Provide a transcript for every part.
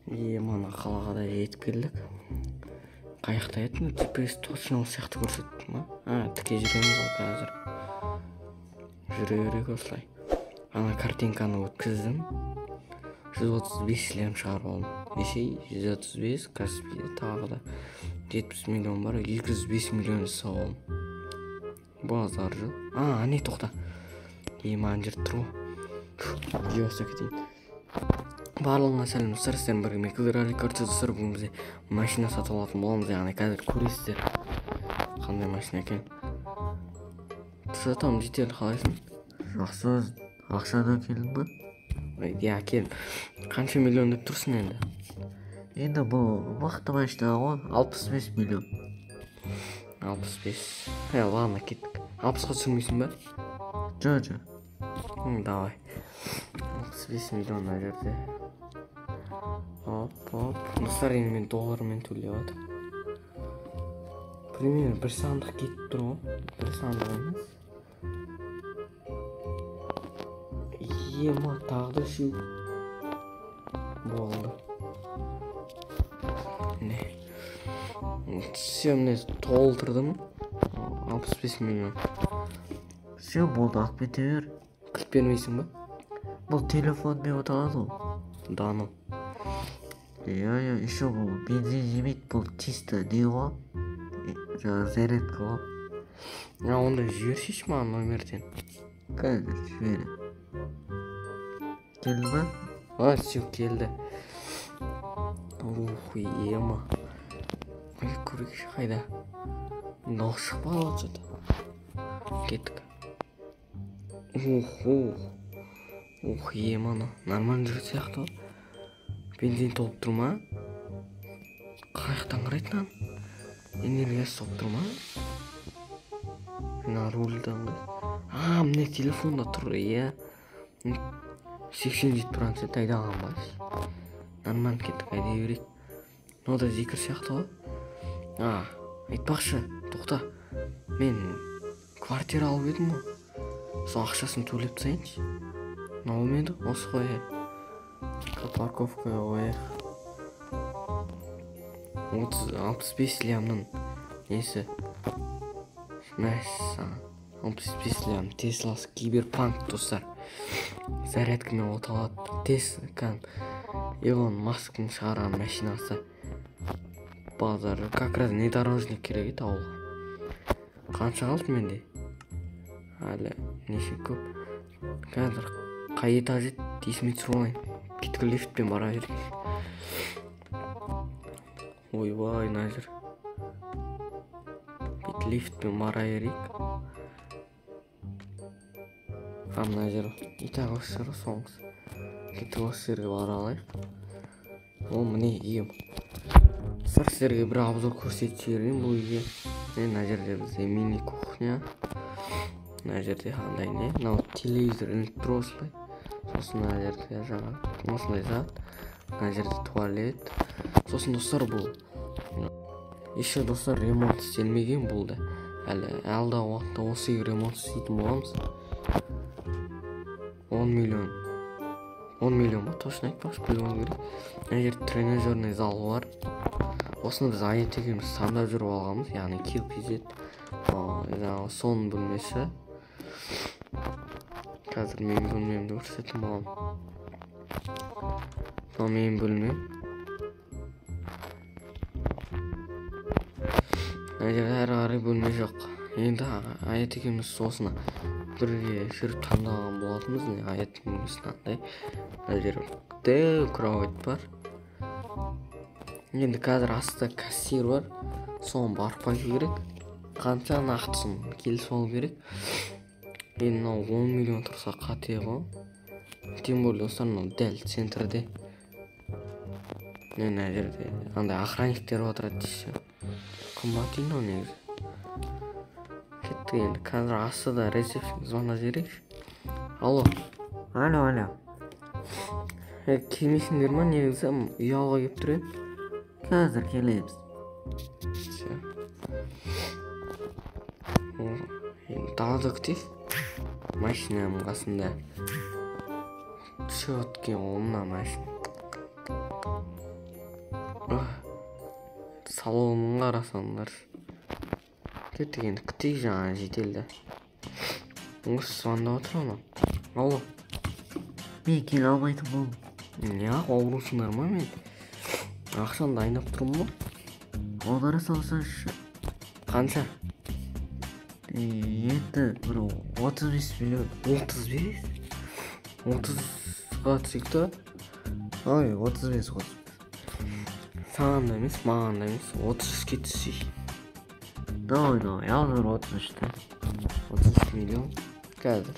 Мана қалаға да жетіп келдік. Қайықта еді, GPS точно ол сияқты көрсетті ма? Тіке жүреміз ғой қазір. Жүре берейік осылай. Ана картинканы өткіздім. 135 лем шығарып алдым. Неше? 135, Каспийде тағы да 70 миллион бар, 205 миллион жасап алдым. Базар жыл. Ане тоқта. Ана жерде тұр ғой. Жиоса кетейін. Барлығына сәлем достар, сіздермен бірге Мекілдер достар, бүгін бізде машина сатып алатын боламыз, яғни қазір көресіздер қандай машина екен. Сатамын жетеді, қалайсың? Жақсы, ақшада келдің ба? Иә, келдім. Қанша миллион деп тұрсың енді? Енді бұл мықты машина ғой, 65 миллион. 65. Ладно, кеттік. 60-ға түсірмейсің ба? Жоқ. Давай. 65 миллион мына жерде. Хоп. Достар, енді мен доллармен төлеп жатыр. Примерно бір сандық кетіп тұр ғой. Бір сандық емес. Тағы да үшеу. Болды. Все, міне толтырдым. 65 миллион. Все, болды, ақ кете бер. Кілт бермейсің ба? Бұл телефонмен оталады ғой. Даным. Иә, еще бұл бензин жемейді, бұл чисто не ғой? Жаңа зарядка ғой. Онда жібершейші маған номерден. Қазір жіберем. Келді ма? Все, келді. Ема. Көрейікші қайда? Дауыс шықпай жатыр. Кеттік. Еманы. Нормально жүріп сияқты. Бензин толып тұр ма? Қайықтан қарайтын? Энергиясы толып тұр ма? Мына рульдан қай. Міне телефонда тұр, иә. 87% айдаған ба? Нормально кеттік, айдай берейік. Мынау да зикір сияқты ғой. Айтпақшы, тоқта. Мен квартира алып едім ғой. Сол ақшасын төлеп тастайыншы. Мынау ма еді? Осы ғой. Парковкаға қояйық. 65 лямның несі? Мәссаған. 65 лям Тесласы Киберпанк, достар. Зарядкамен оталады. Тесла, Илон Масктың шығарған машинасы. Базары. Как раз внедорожник керек еді ауылға. Қанша қалды менде? Әлі неше көп. Қазір қай этаж еді? Есіме түсіре алмайын. Кеткі лифтпен бара берейік. Ойбай, мына жер. Бүйтіп лифтпен бара берейік. Мына жер. Итак, осы жер соңыз. Кетіп осы жерге бара алайық. Міне ем. Сіздерге бір обзор көрсетіп жіберейін бұл үйге. Мына жерде бізде мини кухня. Мына жерде қандай не? Мынау телевизор электрослай. Сосын мына жерде жаңа осындай зат. Мына жерде туалет. Сосын достар бұл. Еще достар ремонт істелмеген бұл да. Әлі алдағы уақытта осы үй ремонт істейтін боламыз. 10 миллион. 10 миллион ба? Точно айтпақшы білуім керек. Мына жерде тренажерный зал бар. Осыны біз аят екеуміз таңдап жүріп алғанбыз, яғни KPZ. Соның бөлмесі. Қазір мен бөлмемді көрсетім алам. Бұл мен бөлмем. Мына жерде әрі қарай бөлме жоқ. Енді аят екеуміз осыны бірге жүріп таңдаған болатынбыз. Аяттың бөлмесін андай. Мына жерде кровать бар. Енді қазір астында кассир бар. Соны барып қайту керек. Қанша нақтысын келісіп алу керек. Енді мынау 10 миллион тұрса қате ғой. Тем более достар, мынау дәл центрде. Мына жерде андай охранниктер отырады дейсіз. Қымбат үй мынау негізі. Кеттік енді. Қазір астында ресепшн звонок жіберейікші. Алло. Алло. Келмейсіңдер ма негізі? Үй алуға келіп тұр едім. Қазір келеміз. Тағы да күтейік. Машинаның қасында. Четкий ол мына машина. салонын қарасаңдар. Кеттік енді күтейік жаңа жетелді. Осы звондап отыр ана. Алло. Мен келе алмайтын болдым. Неғып аурусыңдар ма мен? Ақшаны дайындап тұрмын ба? Аудара салсаңшы. Қанша? Енді бір 35 миллион. 35? 30-ға түсейік та? Ой, 35. Саған да емес, маған да емес. 33-ке түсейік. Давай, ал бір 33-ті. 33 миллион. Қазір.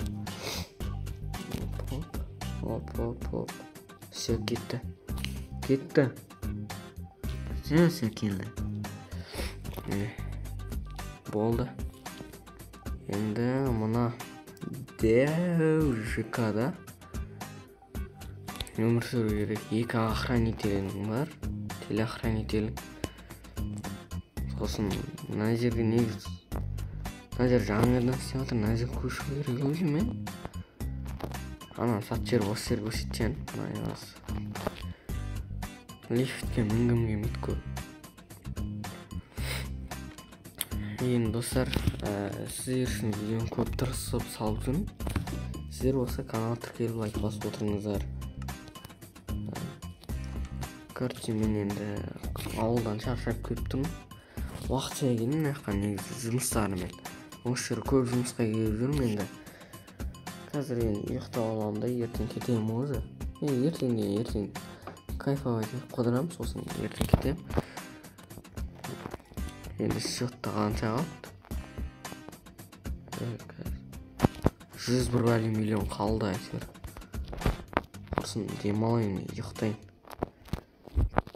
Оп. Все, кетті. Все келді. Болды. Енді мұна дәу ЖК-да өмір сүру керек. 2 охранителің бар. Телеохранителің. Сосын мына жерге негіз. Мына жер жаңадан істеп жатыр. Мына жер көшу керек өзім мен. Ана сат жер осы жер көрсеткен. Лифтке мінгім келмейді көп. Енді достар, сіздер үшін видеоны көп тырысып салып жүрмін. Сіздер осы каналға тіркеліп лайк басып отырыңыздар. Короче, мен енді ауылдан шаршап келіп тұрмын. Уақытша келдім, мына негізі жұмыстарымен. Осы жер көп жұмысқа келіп жүрмін енді. Қазір енді ұйықтап аламын да ертең кетемін өзі. Ертең кайфовать етіп қыдырамын, сосын ертең кетемін. Енді счетта қанша қалды? 101 миллион қалды әйтеуір. Құрсын демалайын, ұйықтайын.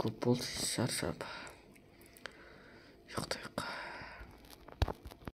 Көп болды шаршап. Ұйықтайық.